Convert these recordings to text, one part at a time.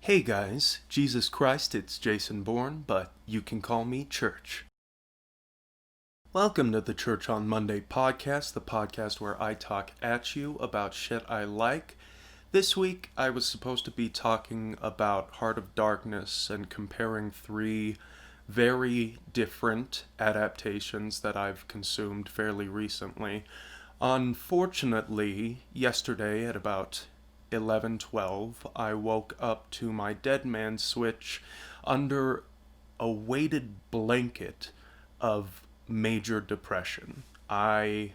Hey guys, Jesus Christ, it's Jason Bourne, but you can call me Church. Welcome to the Church on Monday podcast, the podcast where I talk at you about shit I like. This week I was supposed to be talking about Heart of Darkness and comparing three very different adaptations that I've consumed fairly recently. Unfortunately, yesterday at about 11:12, I woke up to my Dead Man Switch under a weighted blanket of major depression. I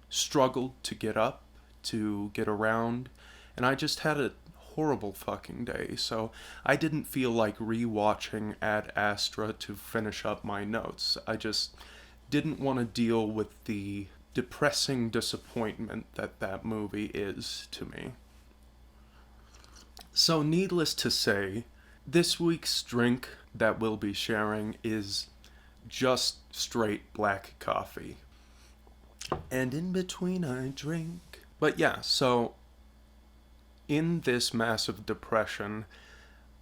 struggled to get up, to get around, and I just had a horrible fucking day, so I didn't feel like rewatching Ad Astra to finish up my notes. I just didn't want to deal with the depressing disappointment that movie is to me. So needless to say, this week's drink that we'll be sharing is just straight black coffee. And in between I drink. But yeah, so in this massive depression,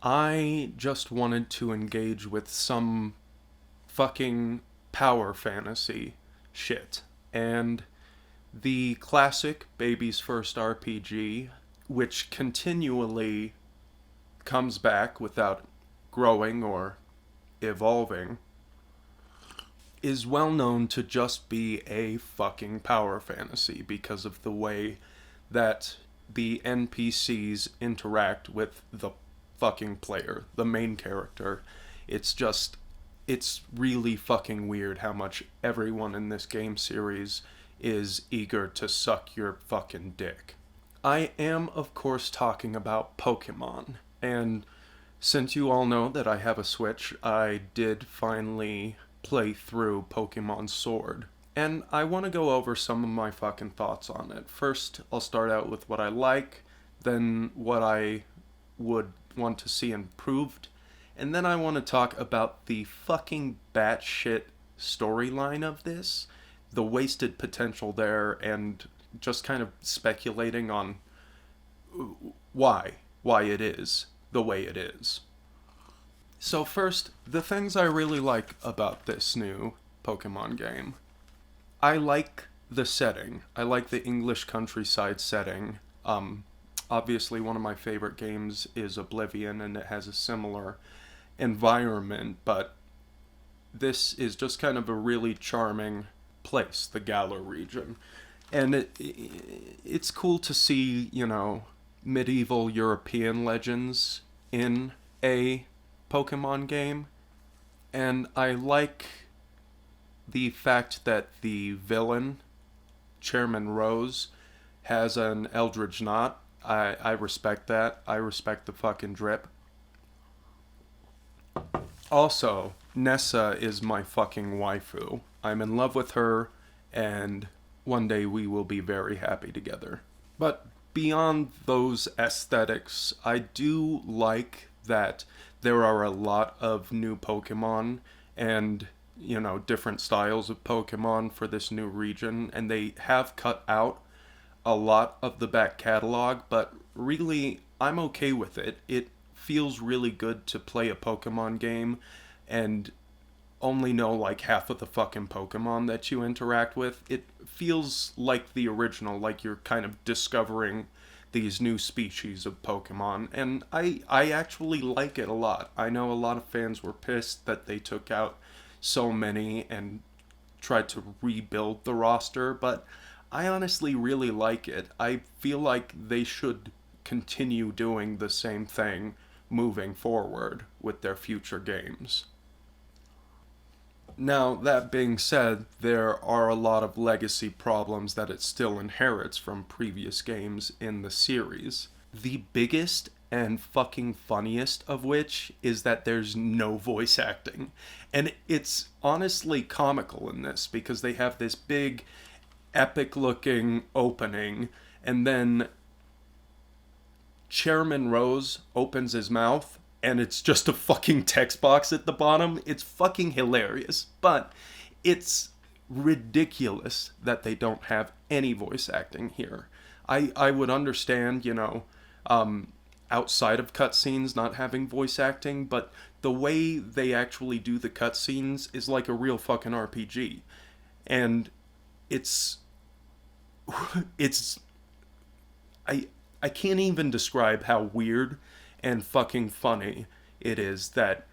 I just wanted to engage with some fucking power fantasy shit. And the classic Baby's First RPG, which continually comes back without growing or evolving, is well known to just be a fucking power fantasy because of the way that the NPCs interact with the fucking player, the main character. It's really fucking weird how much everyone in this game series is eager to suck your fucking dick. I am, of course, talking about Pokémon, and since you all know that I have a Switch, I did finally play through Pokémon Sword, and I want to go over some of my fucking thoughts on it. First, I'll start out with what I like, then what I would want to see improved, and then I want to talk about the fucking batshit storyline of this, the wasted potential there, and just kind of speculating on why it is the way it is. So first, the things I really like about this new Pokemon game. I like the setting. I like the English countryside setting. Obviously one of my favorite games is Oblivion, and it has a similar environment, but this is just kind of a really charming place, the Galar region. And it's cool to see, medieval European legends in a Pokemon game. And I like the fact that the villain, Chairman Rose, has an Eldritch Knot. I respect that. I respect the fucking drip. Also, Nessa is my fucking waifu. I'm in love with her, and one day we will be very happy together. But beyond those aesthetics, I do like that there are a lot of new Pokemon and, different styles of Pokemon for this new region, and they have cut out a lot of the back catalog, but really, I'm okay with it. It feels really good to play a Pokemon game and only know like half of the fucking Pokemon that you interact with. It feels like the original, like you're kind of discovering these new species of Pokemon, and I actually like it a lot. I know a lot of fans were pissed that they took out so many and tried to rebuild the roster, but I honestly really like it. I feel like they should continue doing the same thing moving forward with their future games. Now, that being said, there are a lot of legacy problems that it still inherits from previous games in the series. The biggest and fucking funniest of which is that there's no voice acting. And it's honestly comical in this because they have this big, epic looking opening, and then Chairman Rose opens his mouth and it's just a fucking text box at the bottom. It's fucking hilarious, but it's ridiculous that they don't have any voice acting here. I would understand, outside of cutscenes not having voice acting, but the way they actually do the cutscenes is like a real fucking RPG. And it's it's I can't even describe how weird and fucking funny it is that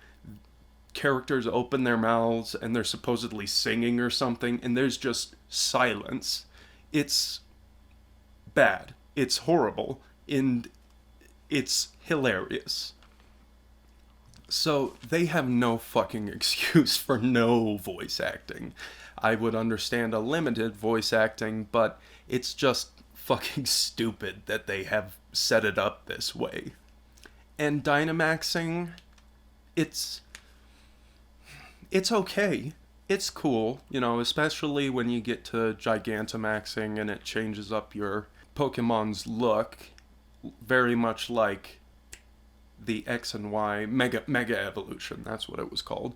characters open their mouths and they're supposedly singing or something and there's just silence. It's bad. It's horrible. And it's hilarious. So they have no fucking excuse for no voice acting. I would understand a limited voice acting, but it's just fucking stupid that they have set it up this way. And Dynamaxing, it's it's okay. It's cool, especially when you get to Gigantamaxing and it changes up your Pokemon's look, very much like the X and Y Mega Evolution. That's what it was called.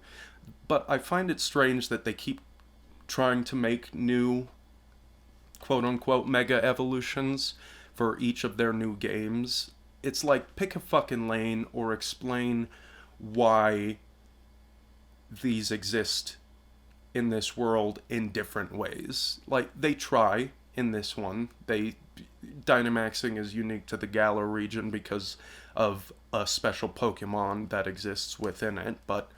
But I find it strange that they keep trying to make new quote unquote Mega Evolutions for each of their new games. It's like, pick a fucking lane or explain why these exist in this world in different ways. Like, they try in this one. Dynamaxing is unique to the Galar region because of a special Pokemon that exists within it, but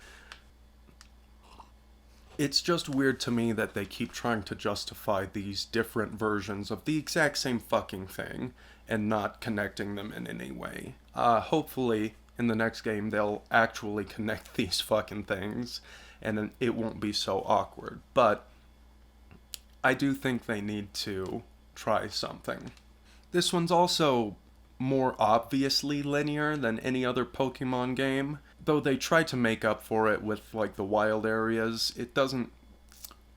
it's just weird to me that they keep trying to justify these different versions of the exact same fucking thing and not connecting them in any way. Hopefully, in the next game, they'll actually connect these fucking things and then it won't be so awkward. But I do think they need to try something. This one's also more obviously linear than any other Pokemon game. Though they try to make up for it with like the wild areas, it doesn't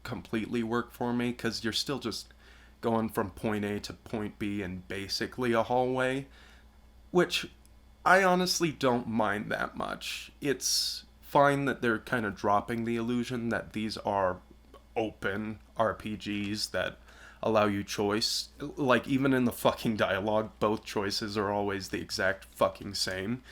completely work for me because you're still just going from point A to point B in basically a hallway, which I honestly don't mind that much. It's fine that they're kind of dropping the illusion that these are open RPGs that allow you choice. Like, even in the fucking dialogue, both choices are always the exact fucking same.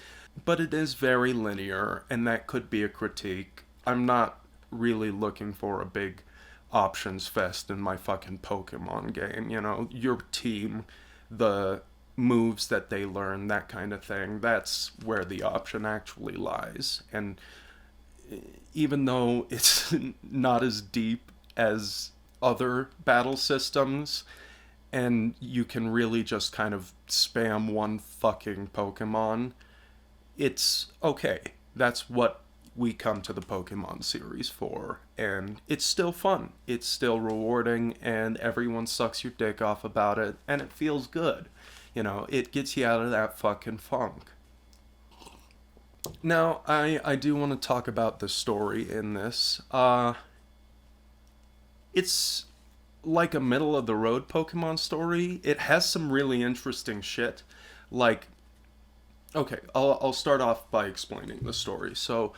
But it is very linear, and that could be a critique. I'm not really looking for a big options fest in my fucking Pokemon game. Your team, the moves that they learn, that kind of thing. That's where the option actually lies. And even though it's not as deep as other battle systems, and you can really just kind of spam one fucking Pokemon, it's okay. That's what we come to the Pokemon series for, and it's still fun. It's still rewarding, and everyone sucks your dick off about it, and it feels good. It gets you out of that fucking funk. Now, I do want to talk about the story in this. It's like a middle-of-the-road Pokemon story. It has some really interesting shit. Like, okay, I'll start off by explaining the story. So,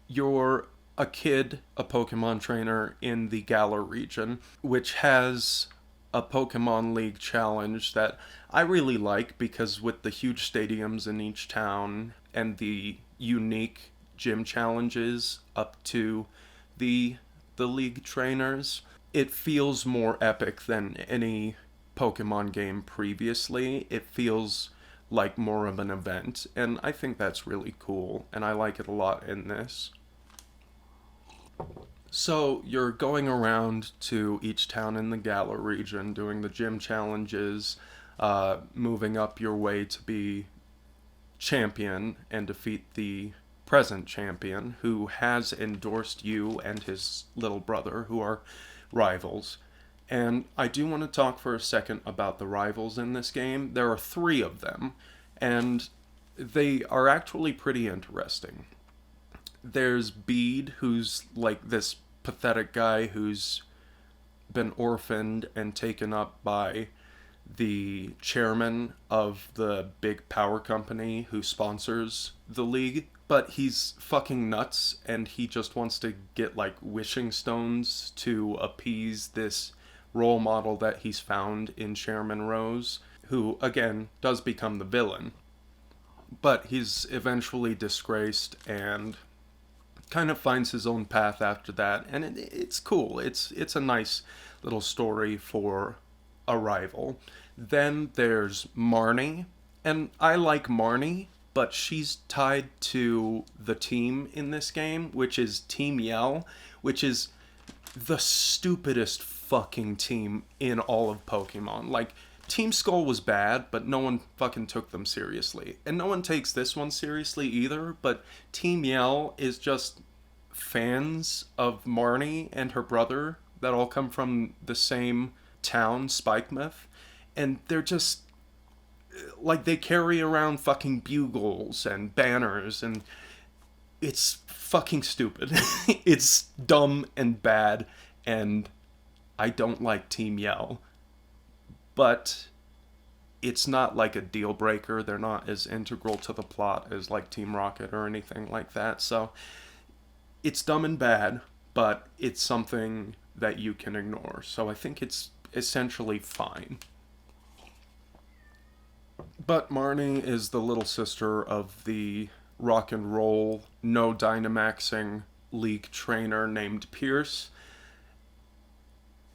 you're a kid, a Pokemon trainer in the Galar region, which has a Pokemon League challenge that I really like because with the huge stadiums in each town and the unique gym challenges up to the League trainers, it feels more epic than any Pokemon game previously. It feels like more of an event, and I think that's really cool, and I like it a lot in this. So you're going around to each town in the Galar region, doing the gym challenges, moving up your way to be champion and defeat the present champion, who has endorsed you and his little brother, who are rivals. And I do want to talk for a second about the rivals in this game. There are 3 of them, and they are actually pretty interesting. There's Bede, who's like this pathetic guy who's been orphaned and taken up by the chairman of the big power company who sponsors the league. But he's fucking nuts, and he just wants to get like wishing stones to appease this role model that he's found in Chairman Rose, who again does become the villain. But he's eventually disgraced and kind of finds his own path after that, and it's cool. It's a nice little story for a rival. Then there's Marnie, and I like Marnie, but she's tied to the team in this game, which is Team Yell, which is the stupidest fucking team in all of Pokemon. Like, Team Skull was bad, but no one fucking took them seriously. And no one takes this one seriously either, but Team Yell is just fans of Marnie and her brother that all come from the same town, Spikemouth. And they're just like, they carry around fucking bugles and banners, and it's fucking stupid. It's dumb and bad, and I don't like Team Yell. But it's not like a deal breaker. They're not as integral to the plot as like Team Rocket or anything like that. So it's dumb and bad, but it's something that you can ignore. So I think it's essentially fine. But Marnie is the little sister of the rock and roll, no Dynamaxing league trainer named Pierce.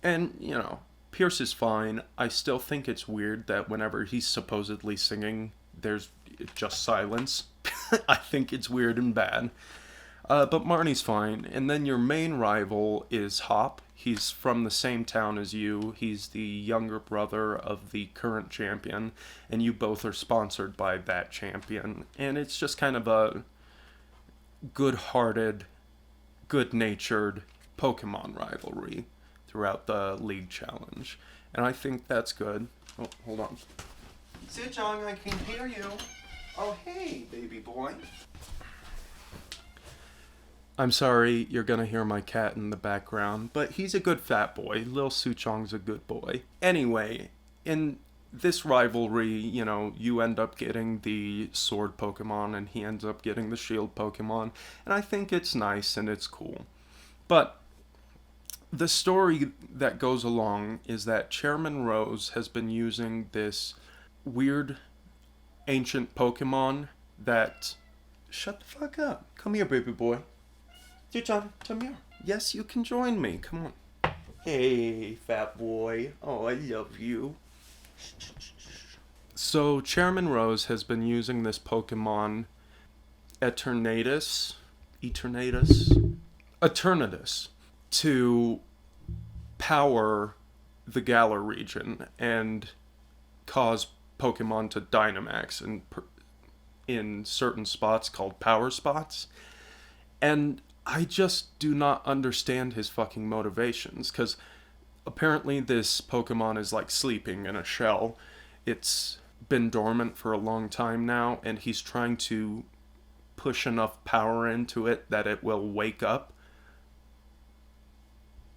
And, you know, Pierce is fine. I still think it's weird that whenever he's supposedly singing, there's just silence. I think it's weird and bad. But Marnie's fine. And then your main rival is Hop. He's from the same town as you. He's the younger brother of the current champion. And you both are sponsored by that champion. And it's just kind of a good-hearted, good-natured Pokemon rivalry throughout the League Challenge. And I think that's good. Oh, hold on. Sejong, I can hear you. Oh, hey, baby boy. I'm sorry, you're gonna hear my cat in the background, but he's a good fat boy. Lil Suchong's a good boy. Anyway, in this rivalry, you know, you end up getting the sword Pokemon and he ends up getting the shield Pokemon, and I think it's nice and it's cool. But the story that goes along is that Chairman Rose has been using this weird ancient Pokemon that... Shut the fuck up. Come here, baby boy. Suchong, come here. Yes, you can join me. Come on. Hey, fat boy. Oh, I love you. So, Chairman Rose has been using this Pokemon Eternatus, to power the Galar region and cause Pokemon to Dynamax in certain spots called power spots. And I just do not understand his fucking motivations, because apparently this Pokemon is like sleeping in a shell. It's been dormant for a long time now, and he's trying to push enough power into it that it will wake up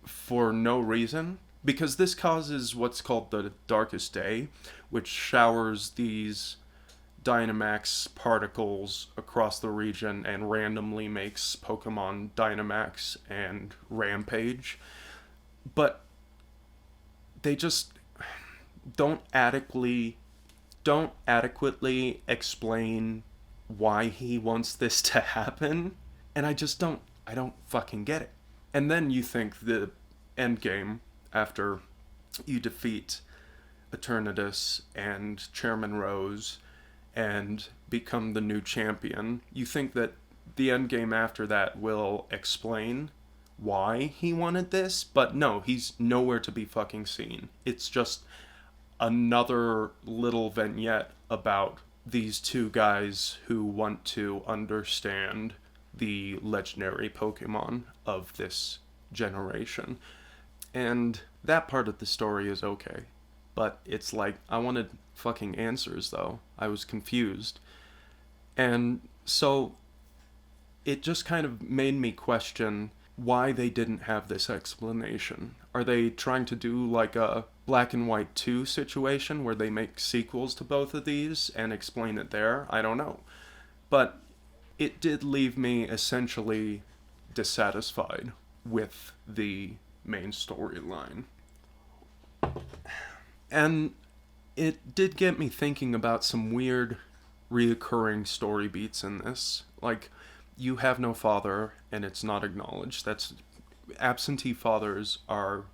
for no reason. Because this causes what's called the Darkest Day, which showers these Dynamax particles across the region and randomly makes Pokemon Dynamax and Rampage. But they just don't adequately explain why he wants this to happen, and I don't fucking get it. And then you think the end game, after you defeat Eternatus and Chairman Rose and become the new champion, you think that the end game after that will explain why he wanted this, but no, he's nowhere to be fucking seen. It's just another little vignette about these two guys who want to understand the legendary Pokemon of this generation. And that part of the story is okay. But it's like, I wanted fucking answers, though. I was confused. And so it just kind of made me question why they didn't have this explanation. Are they trying to do like a Black and White 2 situation where they make sequels to both of these and explain it there? I don't know. But it did leave me essentially dissatisfied with the main storyline. And it did get me thinking about some weird reoccurring story beats in this. Like, you have no father, and it's not acknowledged. That's absentee fathers are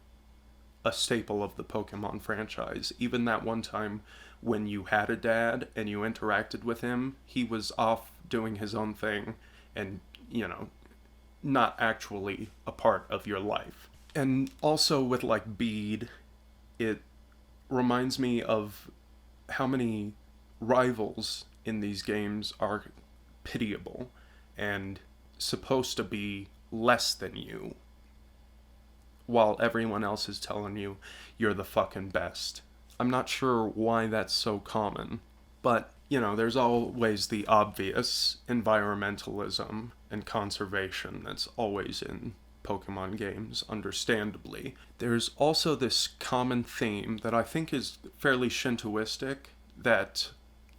a staple of the Pokemon franchise. Even that one time when you had a dad and you interacted with him, he was off doing his own thing and, not actually a part of your life. And also with like Bede, it reminds me of how many rivals in these games are pitiable and supposed to be less than you, while everyone else is telling you you're the fucking best. I'm not sure why that's so common, but, there's always the obvious environmentalism and conservation that's always in Pokemon games, understandably. There's also this common theme that I think is fairly Shintoistic, that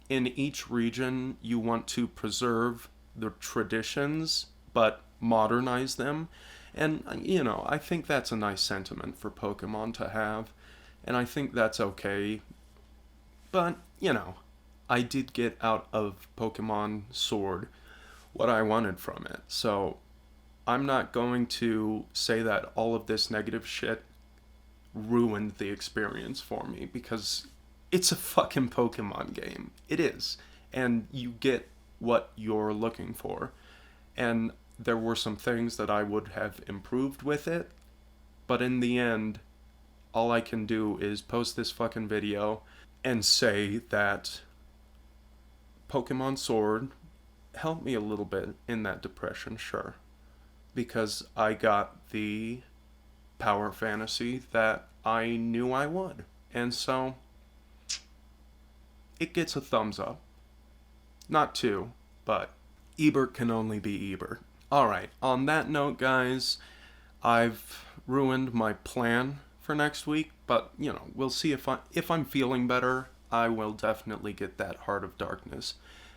in each region you want to preserve the traditions but modernize them. And, I think that's a nice sentiment for Pokemon to have, and I think that's okay. But, I did get out of Pokemon Sword what I wanted from it, so I'm not going to say that all of this negative shit ruined the experience for me, because it's a fucking Pokemon game. It is. And you get what you're looking for. And there were some things that I would have improved with it, but in the end, all I can do is post this fucking video and say that Pokemon Sword helped me a little bit in that depression, sure. Because I got the power fantasy that I knew I would. And so, it gets a thumbs up. Not two, but Ebert can only be Ebert. Alright, on that note, guys, I've ruined my plan for next week, but, we'll see if I'm feeling better. I will definitely get that Heart of Darkness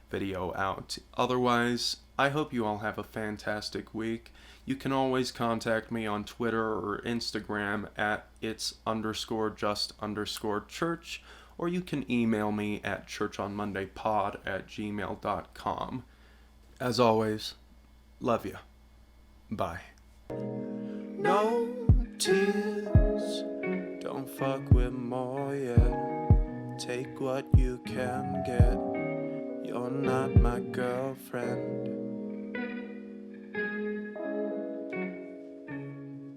video out. Otherwise, I hope you all have a fantastic week. You can always contact me on Twitter or Instagram at its_just_church, or you can email me at churchonmondaypod@gmail.com. As always, love you. Bye. No tears, don't fuck with more yet. Take what you can get. You're not my girlfriend.